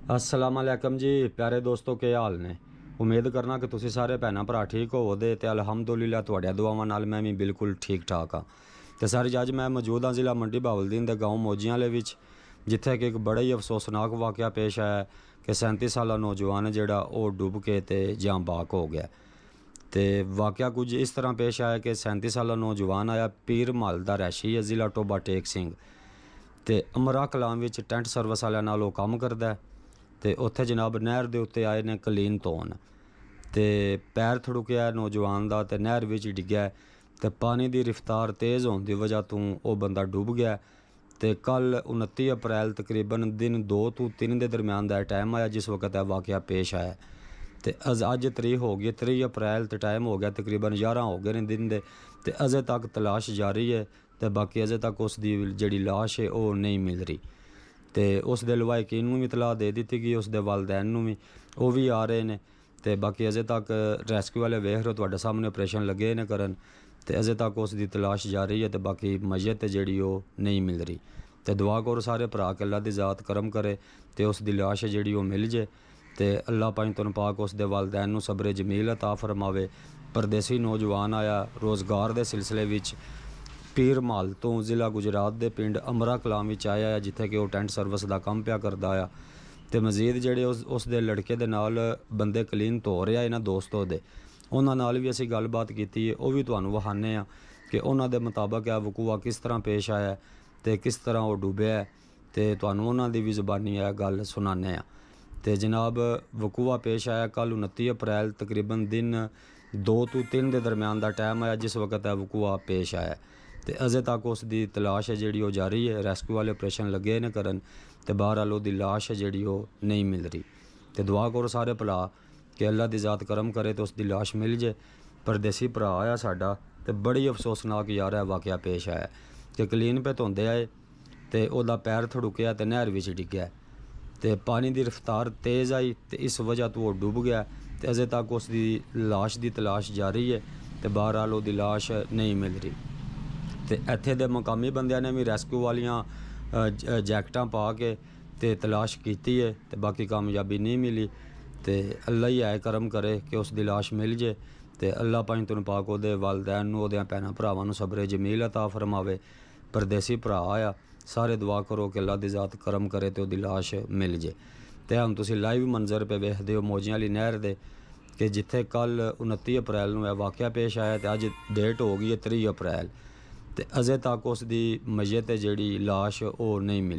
अस्सलाम वालेकुम जी प्यारे दोस्तों, के हाल ने। उम्मीद करना कि तुसी सारे भैन भरा ठीक होवोगे ते अलहमदुलिल्लाह तुहाडियां दुआवां नाल मैं भी बिल्कुल ठीक ठाक हाँ। तो सर जी, अज मैं मौजूद हाँ ज़िला मंडी बहावलदीन के गाँव मोजियां वाले विच, जिथे कि एक बड़ा ही अफसोसनाक वाक़या पेश आया कि 37 साला नौजवान जिहड़ा वो डुब के ते जां बाक हो गया। तो वाक़या कुछ इस तरह पेश आया कि 37 साला नौजवान आया पीर महल दा रैशी है, ज़िला टोबा टेक सिंह। तो अमरा कलाम विच टेंट सर्विस वालियां नाल ओह काम करदा है। तो उत्थे जनाब नहर दे उत्ते आए ने कलीन धोन, तो पैर थड़ुकिया नौजवान का, तो नहर विच डिग्गया। तो पानी की रफ्तार तेज़ होने की वजह तो वह बंदा डुब गया। तो कल 29 अप्रैल तकरीबन दिन 2 तो 3 के दरम्यान का टाइम आया जिस वक्त यह वाक़या पेश आया। तो अज तरीक हो गई 3 अप्रैल, तो टाइम हो गया तकरीबन 11 हो गए ने दिन के। तो अजे तक तलाश जारी है, तो बाकी अजे तक उसकी जी लाश है वो नहीं मिल रही। तो उस दे लवाहिकीन भी इतला दे दी कि उसके वालदैन भी वो भी आ रहे हैं। तो बाकी अजे तक रेस्क्यू वाले वेख रहे हो सामने ऑपरेशन लगे ने करन। तो अजे तक उसकी तलाश जारी है, तो बाकी मयत जी नहीं मिल रही। तो दुआ करो सारे भरा के अल्लाह की ज़ात करम करे तो उसकी लाश है जी मिल जाए। तो अल्लाह पंजतन पाक उसके वालदैन सब्रे जमील अता फरमावे। परदेसी नौजवान आया रोज़गार के सिलसिले विच पीर महल तो ज़िला गुजरात के पिंड अमरा कलाम विच आया है, जिथे कि वो टेंट सर्विस का काम पिया करदा आ। तो मजीद जेडे उसके लड़के दे नाल बंदे कलीन धो रहा है ना दोस्तों दे, उन्हां नाल भी असी गलबात की है, वह भी तुहानूं वखाने आ कि उन्हां दे मुताबक यह वकूआ किस तरह पेश आया है तो किस तरह वो डुबया है। तो तुहानूं उन्हां दी भी ज़बानी यह गल सुनाने आ। तो जनाब वकूआ पेश आया कल 29 अप्रैल तकरीबन दिन 2 तो 3 के दरम्यान का टाइम आया जिस वक्त यह वकूआ पेश आया। तो अजे तक उसकी तलाश है जी जारी है, रेस्क्यू वाले ऑपरेशन लगे ने करन। तो बहरहाल वो लाश है जी नहीं मिल रही। तो दुआ करो सारे भला कि अल्लाह की ज़ात करम करे तो उसकी लाश मिल जाए। परदेसी भरा आया साडा, तो बड़ी अफसोसनाक यार है वाक़या पेश आया कि कलीन पे धोंदे आए तो वह पैर थड़ुकिया तो नहर विच डिग्गया। तो पानी की रफ्तार तेज़ आई तो इस वजह तो वह डुब गया। तो अजे तक उसकी लाश की तलाश जारी है, तो बहरहाल वो लाश नहीं मिल रही। तो इत्थे दे मकामी बंदियां ने भी रेस्क्यू वालियां जैकटां पा के ते तलाश की है, तो बाकी कामयाबी नहीं मिली। तो अल्लाह ही आए करम करे कि उसकी लाश मिल जाए। तो अल्लाह पंजतन पाक उहदे वालदैन उहदे भैन भरावां सब्रे जमील अता फरमावे। परदेसी भरा आया, सारे दुआ करो कि अल्लाह की ज़ात करम करे तो उसकी लाश मिल जाए। तो हम तुसीं लाइव मंजर पे वेखदे हो मोजियां वाली नहर दे कि जिथे कल 29 अप्रैल में वाक़या पेश आया, तो अज डेट हो गई है 30 अप्रैल। तो अजे तक उसकी मयत जी लाश वो नहीं मिली।